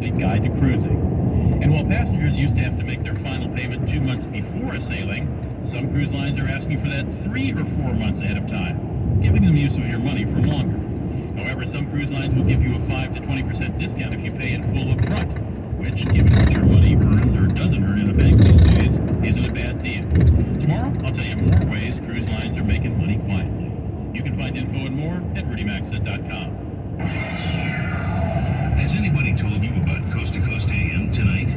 complete guide to cruising. And while passengers used to have to make their final payment 2 months before a sailing, some cruise lines are asking for that 3 or 4 months ahead of time, giving them use of your money for longer. However, some cruise lines will give you a 5 to 20% discount if you pay in full up front, which, given what your money earns or doesn't earn in a bank these days, isn't a bad deal. Tomorrow, I'll tell you more ways cruise lines are making money quietly. You can find info and more at RudyMaxa.com. Has anybody told you about Coast to Coast AM tonight?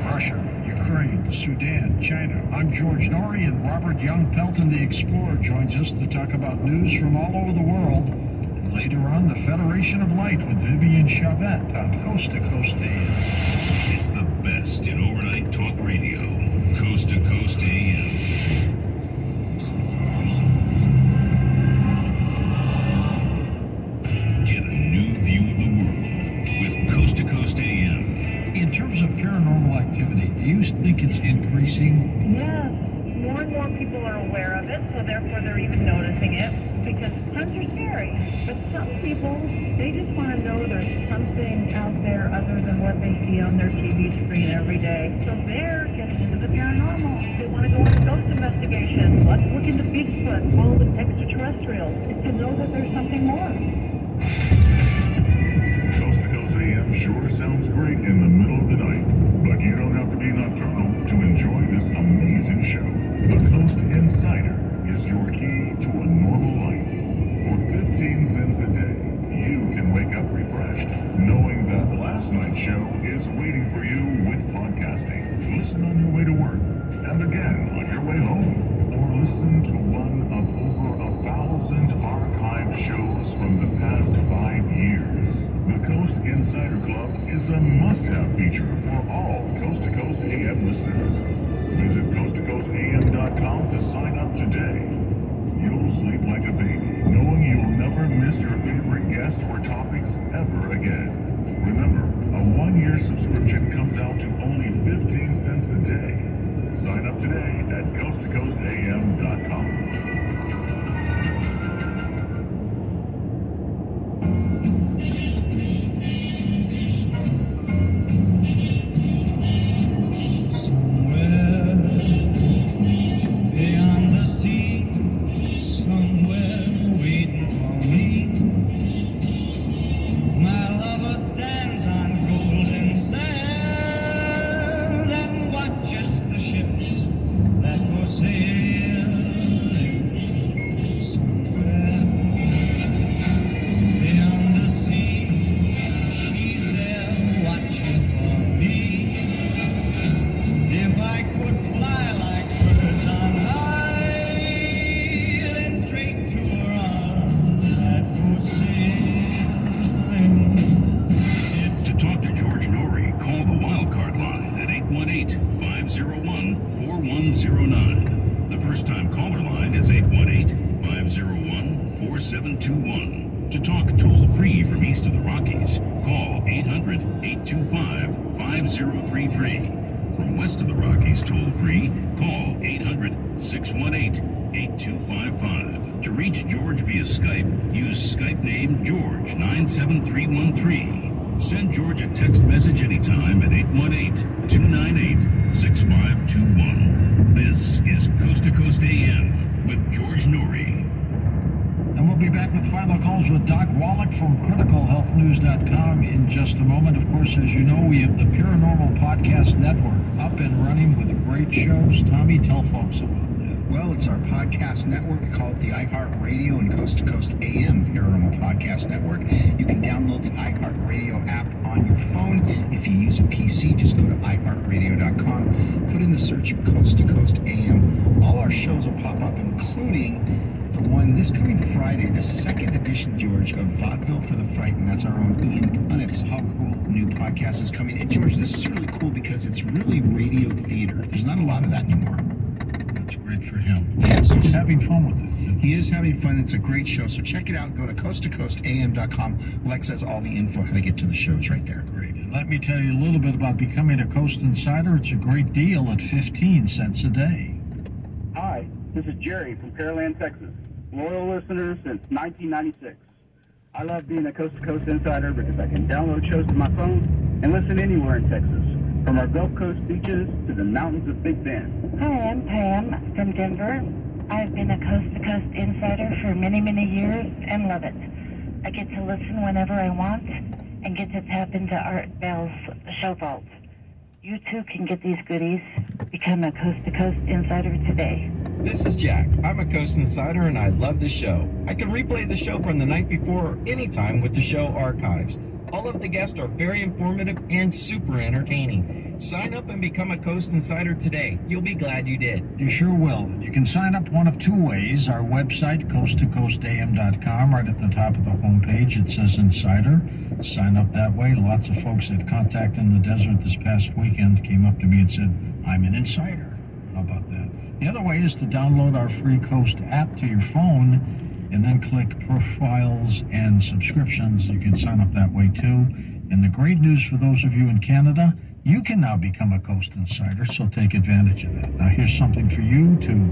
Russia, Ukraine, Sudan, China. I'm George Norrie, and Robert Young Pelton, the Explorer, joins us to talk about news from all over the world. And later on, the Federation of Light with Vivian Chavette on Coast to Coast AM. It's the best in overnight talk radio. Coast to Coast AM. Get a new view of the world with Coast to Coast AM. In terms of paranormal activity, do you think it's increasing? Yes, more and more people are aware of it, so therefore they're even noticing it, because times are scary. But some people, they just want to know there's something out there other than what they see on their TV screen every day. So they're getting into the paranormal. They want to go on a ghost investigation. Let's look into Bigfoot, all the extraterrestrials, to know that there's something more. Coast to Coast AM sure sounds great in the middle of the night, but you don't have to be nocturnal to enjoy this amazing show. The Coast Insider is your key to a normal life. For 15 cents a day, you can wake up refreshed, knowing that last night's show is waiting for you with podcasting. Listen on your way to work, and again on your way home. Or listen to one of over 1,000 archive shows from the past 5 years. The Coast Insider Club is a must-have feature for all Coast to Coast AM listeners. Visit coasttocoastam.com to sign up today. You'll sleep like a baby, knowing you'll never miss your favorite guests or topics ever again. Remember, a 1-year subscription comes out to only 15 cents a day. Sign up today at coasttocoastam.com. To talk toll-free from east of the Rockies, call 800-825-5033. From west of the Rockies, toll-free, call 800-618-8255. To reach George via Skype, use Skype name George97313. Send George a text message anytime at 818-298-6521. This is Coast to Coast AM with George Norrie. And we'll be back with final calls with Doc Wallach from CriticalHealthNews.com in just a moment. Of course, as you know, we have the Paranormal Podcast Network up and running with great shows. Tommy, tell folks about that. Well, it's our podcast network. We call it the iHeartRadio and Coast to Coast AM Paranormal Podcast Network. You can download the iHeartRadio app on your phone. If you use a PC, just go to iHeartRadio.com, put in the search Coast to Coast AM. All our shows will pop up, including the one this coming Friday, the second edition, George, of Vaudeville for the Frightened. That's our own Ian Punnet's How Cool new podcast is coming. And George, this is really cool because it's really radio theater. There's not a lot of that anymore. That's great for him. Yes. He's having fun with it. He is having fun. It's a great show. So check it out. Go to coasttocoastam.com. Lex has all the info how to get to the shows right there. Great. And let me tell you a little bit about becoming a Coast Insider. It's a great deal at 15 cents a day. Hi, this is Jerry from Pearland, Texas. Loyal listener since 1996. I love being a Coast to Coast insider because I can download shows to my phone and listen anywhere in Texas, from our Gulf Coast beaches to the mountains of Big Bend. Hi, I'm Pam from Denver. I've been a Coast to Coast insider for many, many years and love it. I get to listen whenever I want and get to tap into Art Bell's show vault. You too can get these goodies. Become a Coast to Coast insider today. This is Jack. I'm a Coast Insider and I love the show. I can replay the show from the night before or anytime with the show archives. All of the guests are very informative and super entertaining. Sign up and become a Coast Insider today. You'll be glad you did. You sure will. You can sign up one of two ways. Our website, coasttocoastam.com, right at the top of the homepage, it says Insider. Sign up that way. Lots of folks that contacted in the desert this past weekend came up to me and said, I'm an insider. How about that? The other way is to download our free Coast app to your phone and then click profiles and subscriptions. You can sign up that way too. And the great news for those of you in Canada, you can now become a Coast Insider, so take advantage of that. Now here's something for you to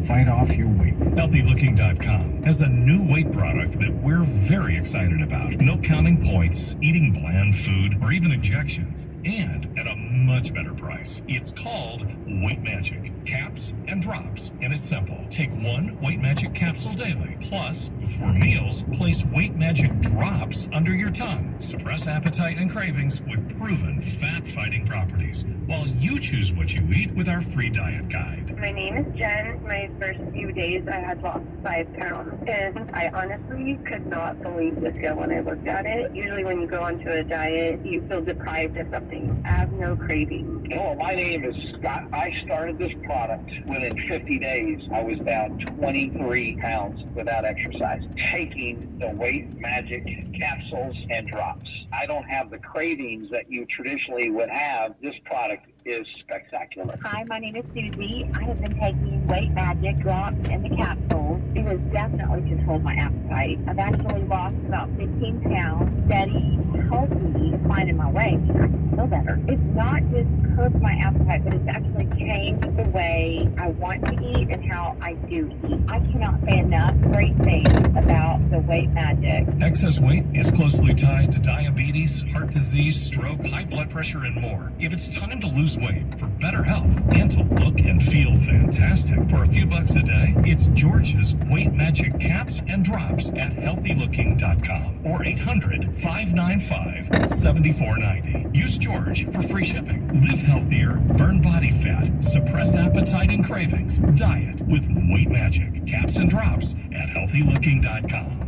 fight off your weight. HealthyLooking.com has a new weight product that we're very excited about. No counting points, eating bland food, or even injections, and at a much better price. It's called Weight Magic. Caps and drops, and it's simple. Take one Weight Magic capsule daily. Plus, before meals, place Weight Magic drops under your tongue. Suppress appetite and cravings with proven fat-fighting properties, while you choose what you eat with our free diet guide. My name is Jen. My first few days I had lost 5 pounds, and I honestly could not believe the scale when I looked at it. Usually when you go onto a diet, you feel deprived of something. I have no craving. Hello, my name is Scott. I started this product within 50 days. I was down 23 pounds without exercise, taking the Weight Magic capsules and drops. I don't have the cravings that you traditionally would have. This product is spectacular. Hi, my name is Susie. I have been taking Weight Magic drops and the capsules. It has definitely controlled my appetite. I've actually lost about 15 pounds, steady, healthy, finding my way. I can feel better. It's not just curbed my appetite, but it's actually changed the way I want to eat and how I do eat. I cannot say enough great things about the Weight Magic. Excess weight is closely tied to diabetes, heart disease, stroke, high blood pressure, and more. If it's time to lose weight for better health and to look and feel fantastic for a few bucks a day, it's George's Weight Magic caps and drops at healthylooking.com or 800-595-7490. Use George for free shipping. Live healthier, burn body fat, suppress appetite and cravings. Diet with Weight Magic caps and drops at healthylooking.com.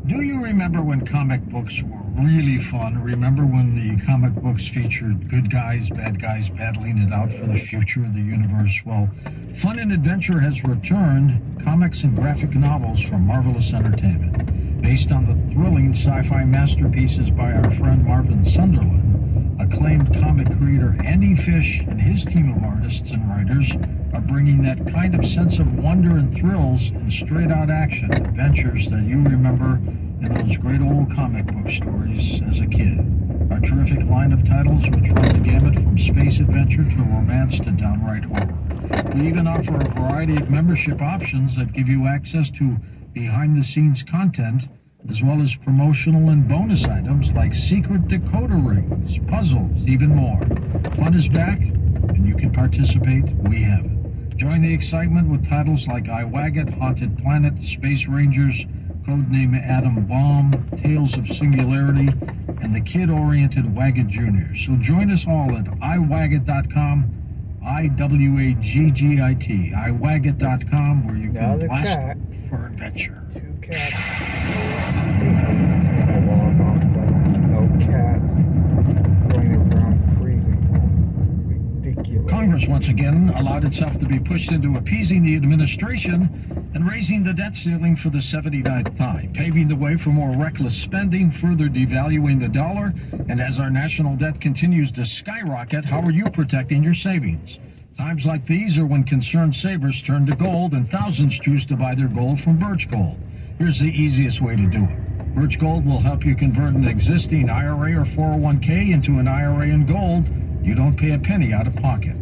Do you remember when comic books were really fun? Remember when the comic books featured good guys, bad guys battling it out for the future of the universe? Well, fun and adventure has returned. Comics and graphic novels from Marvelous Entertainment. Based on the thrilling sci-fi masterpieces by our friend Marvin Sunderland, acclaimed comic creator Andy Fish and his team of artists and writers are bringing that kind of sense of wonder and thrills in straight-out action adventures that you remember in those great old comic book stories as a kid. Our terrific line of titles which run the gamut from space adventure to romance to downright horror. We even offer a variety of membership options that give you access to behind-the-scenes content as well as promotional and bonus items like secret decoder rings, puzzles, even more. Fun is back, and you can participate. We have it. Join the excitement with titles like I Waggit, Haunted Planet, Space Rangers, Codename Atom Bomb, Tales of Singularity, and the kid-oriented Waggit Jr. So join us all at iwaggit.com, IWAGGIT, iwaggit.com, where you can blast for adventure. 2 cats. Make a log off that. No cats going around freezing. That's ridiculous. Congress once again allowed itself to be pushed into appeasing the administration and raising the debt ceiling for the 79th time, paving the way for more reckless spending, further devaluing the dollar. And as our national debt continues to skyrocket, how are you protecting your savings? Times like these are when concerned savers turn to gold, and thousands choose to buy their gold from Birch Gold. Here's the easiest way to do it. Birch Gold will help you convert an existing IRA or 401k into an IRA in gold. You don't pay a penny out of pocket.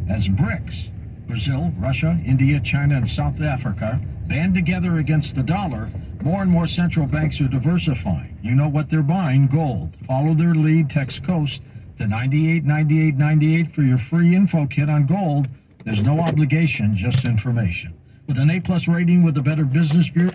As BRICS, Brazil, Russia, India, China, and South Africa, band together against the dollar, More and more central banks are diversifying. You know what they're buying? Gold. Follow their lead. Text COAST to 989898 for your free info kit on gold. There's no obligation, just information. With an A+ rating with the Better Business Bureau.